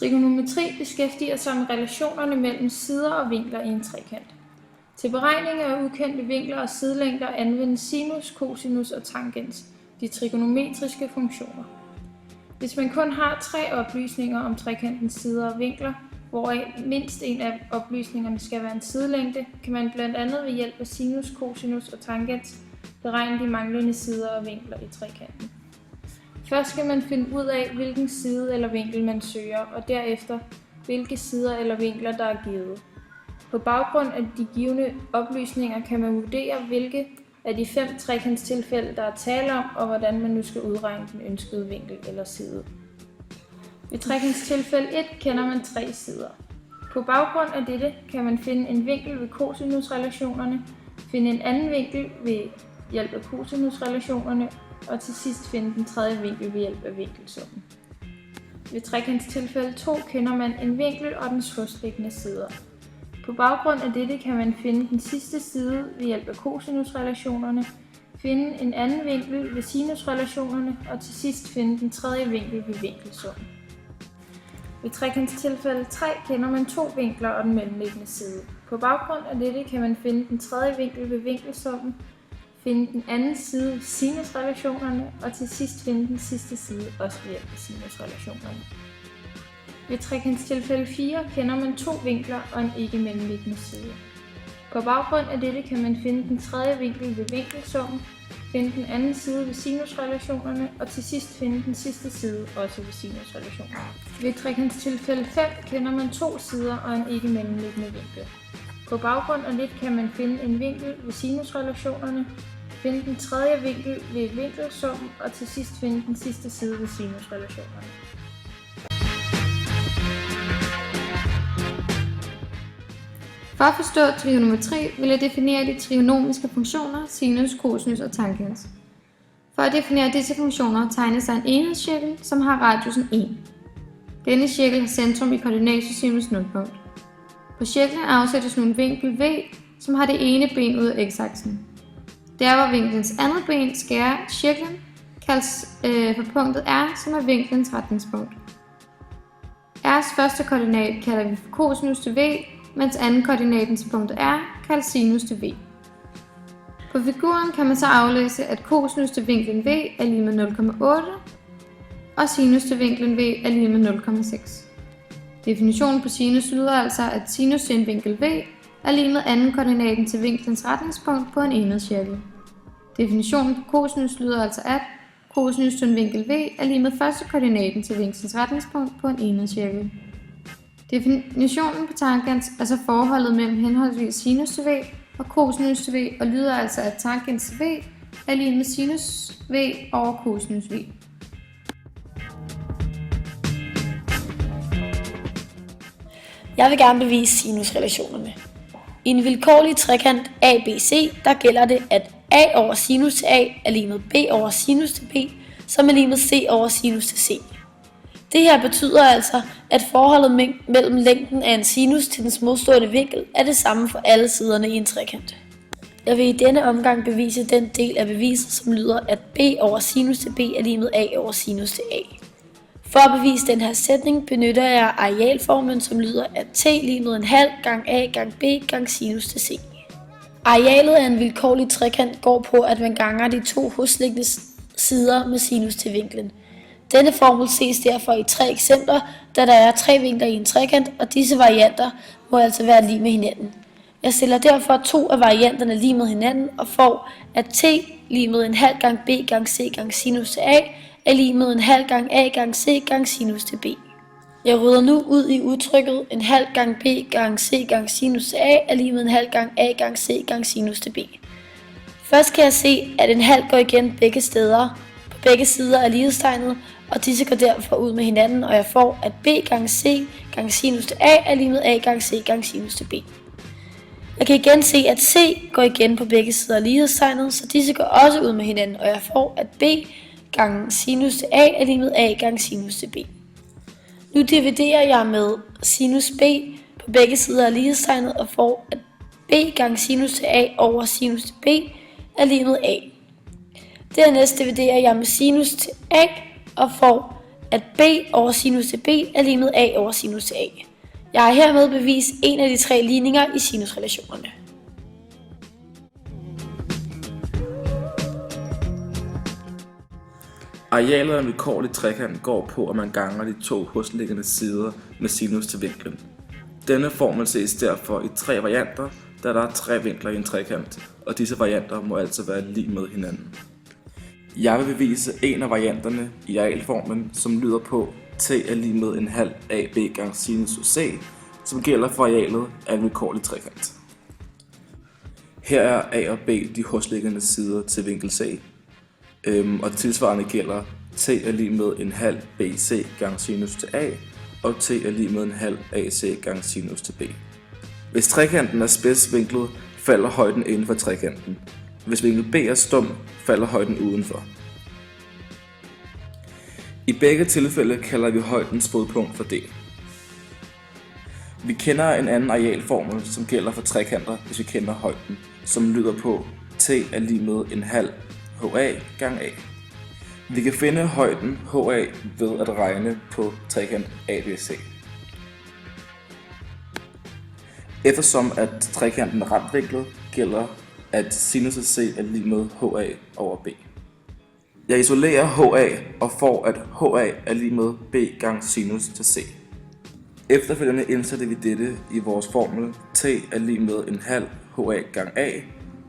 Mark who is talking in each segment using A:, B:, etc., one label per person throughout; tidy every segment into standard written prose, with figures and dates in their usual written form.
A: Trigonometri beskæftiger sig med relationerne mellem sider og vinkler i en trekant. Til beregning af ukendte vinkler og sidelængder anvendes sinus, cosinus og tangens, de trigonometriske funktioner. Hvis man kun har 3 oplysninger om trekantens sider og vinkler, hvoraf mindst en af oplysningerne skal være en sidelængde, kan man blandt andet ved hjælp af sinus, cosinus og tangens beregne de manglende sider og vinkler i trekanten. Først skal man finde ud af, hvilken side eller vinkel man søger, og derefter hvilke sider eller vinkler, der er givet. På baggrund af de givne oplysninger kan man vurdere, hvilke af de 5 trekantstilfælde, der er tale om, og hvordan man nu skal udregne den ønskede vinkel eller side. Ved trekantstilfælde 1 kender man 3 sider. På baggrund af dette kan man finde en vinkel ved cosinusrelationerne, finde en anden vinkel ved hjælp af cosinusrelationerne, og til sidst finde den tredje vinkel ved hjælp af vinkelsummen. Ved trekantstilfælde 2 kender man en vinkel og dens hosliggende sider. På baggrund af dette kan man finde den sidste side ved hjælp af cosinusrelationerne, finde en anden vinkel ved sinusrelationerne og til sidst finde den tredje vinkel ved vinkelsummen. Ved trekantstilfælde 3 kender man 2 vinkler og den mellemliggende side. På baggrund af dette kan man finde den tredje vinkel ved vinkelsummen, finde den anden side ved sinusrelationerne og til sidst finde den sidste side også ved hjælp af sinusrelationerne. Ved trekantstilfælde 4 kender man 2 vinkler og en ikke mellemliggende side. På baggrund af dette kan man finde den tredje vinkel ved vinkelsummen, finde den anden side ved sinusrelationerne og til sidst finde den sidste side også ved sinusrelationerne. Ved trekantstilfælde 5 kender man 2 sider og en ikke mellemliggende vinkel. På baggrund af dette kan man finde en vinkel ved sinusrelationerne, finde den tredje vinkel ved vinkelsummen og til sidst finde den sidste side ved sinusrelationerne.
B: For at forstå trigonometri vil jeg definere de trigonomiske funktioner sinus, cosinus og tangens. For at definere disse funktioner tegnes der en enhedscirkel, som har radiusen 1. Denne cirkel har centrum i koordinatsystemets nulpunkt. På cirklen afsættes nu en vinkel V, som har det ene ben ud af x-aksen. Der hvor vinklens andet ben skærer cirklen, kaldes for punktet R, som er vinklens retningspunkt. R's første koordinat kalder vi for cosinus til V, mens anden koordinaten til punktet R kaldes sinus til V. På figuren kan man så aflæse, at cosinus til vinklen V er lige med 0,8, og sinus til vinklen V er lige med 0,6. Definitionen på sinus lyder altså, at sinus til en vinkel V er lige med anden koordinaten til vinklens retningspunkt på en enhedscirkel. Definitionen på cosinus lyder altså, at cosinus til en vinkel V er lige med første koordinaten til vinklens retningspunkt på en enhedscirkel. Definitionen på tangens er så forholdet mellem henholdsvis sinus til V og cosinus til V, og lyder altså, at tangens til V er lige med sinus V over cosinus V.
C: Jeg vil gerne bevise sinusrelationerne. I en vilkårlig trekant ABC, der gælder det, at A over sinus til A er lige med B over sinus til B, som er lige med C over sinus til C. Det her betyder altså, at forholdet mellem længden af en sinus til dens modstående vinkel er det samme for alle siderne i en trekant. Jeg vil i denne omgang bevise den del af beviset, som lyder, at B over sinus til B er lige med A over sinus til A. For at bevise den her sætning benytter jeg arealformlen, som lyder, at T lige med en halv gang A gang B gang sinus til C. Arealet af en vilkårlig trekant går på, at man ganger de 2 hosliggende sider med sinus til vinklen. Denne formel ses derfor i 3 eksempler, da der er 3 vinkler i en trekant, og disse varianter må altså være lige med hinanden. Jeg stiller derfor 2 af varianterne lige med hinanden og får, at T lige med en halv gang B gang C gang sinus til A er lige med en halv gang A gang C gang sinus til B. Jeg rydder nu ud i udtrykket en halv gang B gang C gang sinus til A er lige med en halv gang A gang C gang sinus til B. Først kan jeg se, at en halv går igen begge steder på begge sider af lighedstegnet, og disse går derfor ud med hinanden, og jeg får, at B gang C gang sinus til A er lige med A gang C gang sinus til B. Jeg kan igen se, at C går igen på begge sider af lighedstegnet, så disse går også ud med hinanden, og jeg får, at B gang sinus til A er lige med A gang sinus til B. Nu dividerer jeg med sinus B på begge sider af lighedstegnet og får, at B gang sinus til A over sinus til B er lige med A. Dernæst dividerer jeg med sinus til A og får, at b over sinus til b er lig med a over sinus til a. Jeg har hermed bevist en af de 3 ligninger i sinusrelationerne.
D: Arealet af en vilkårlig trekant går på, at man ganger de 2 hosliggende sider med sinus til vinklen. Denne formel ses derfor i 3 varianter, da der er 3 vinkler i en trekant, og disse varianter må altså være lig med hinanden. Jeg vil bevise en af varianterne i arealformen, som lyder på t er lig med en halv AB gange sinus c, som gælder for arealet af en vilkårlig trekant. Her er A og B de hosliggende sider til vinkel C, og tilsvarende gælder t er lig med en halv BC gange sinus til A, og t er lig med en halv AC gange sinus til B. Hvis trekanten er spidsvinklet, falder højden inden for trekanten. Hvis vinkel B er stum, falder højden udenfor. I begge tilfælde kalder vi højdens fodpunkt for D. Vi kender en anden arealformel, som gælder for trekanter, hvis vi kender højden, som lyder på t er lig med en halv HA gange A. Vi kan finde højden HA ved at regne på trekant ABC. Eftersom at trekanten er retvinklet, gælder at sinus af C er lig med HA over B. Jeg isolerer HA og får at HA er lig med B gange sinus til C. Efterfølgende indsætter vi dette i vores formel t er lig med en halv HA gange A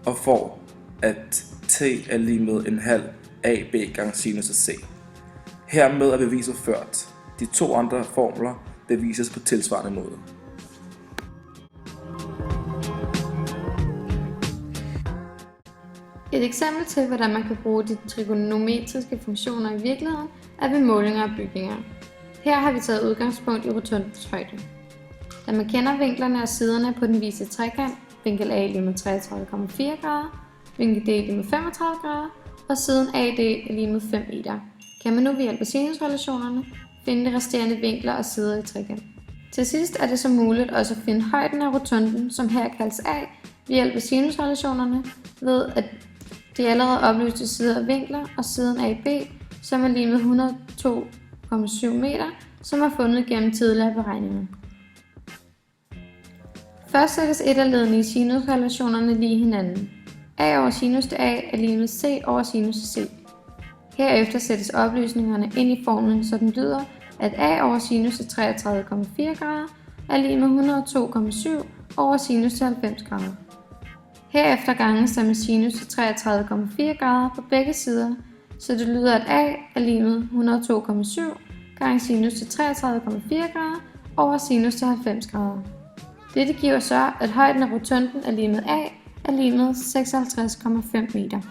D: og får at t er lig med en halv AB gange sinus af C. Hermed er beviset ført. De 2 andre formler bevises på tilsvarende måde.
B: Et eksempel til, hvordan man kan bruge de trigonometriske funktioner i virkeligheden, er ved målinger af bygninger. Her har vi taget udgangspunkt i rotundens højde. Da man kender vinklerne og siderne på den viste trekant, vinkel A lig med 33,4 grader, vinkel D lig med 35 grader, og siden AD er lig med 5 meter, kan man nu ved hjælp af sinusrelationerne finde de resterende vinkler og sider i trekanten. Til sidst er det så muligt også at finde højden af rotunden, som her kaldes A, ved hjælp af sinusrelationerne, ved at de allerede oplyste sider af vinkler og siden AB, som er lig med 102,7 meter, som er fundet gennem tidligere beregninger. Først sættes et af ledene i sinusrelationerne lige hinanden. A over sinus til A er lig med C over sinus til C. Herefter sættes oplysningerne ind i formlen, så den lyder, at A over sinus til 33,4 grader er lig med 102,7 over sinus til 90 grader. Herefter ganges der med sinus til 33,4 grader på begge sider, så det lyder, at A er lig med 102,7 gange sinus til 33,4 grader over sinus til 90 grader. Dette giver så, at højden af rotunden er lig med A er lig med 56,5 meter.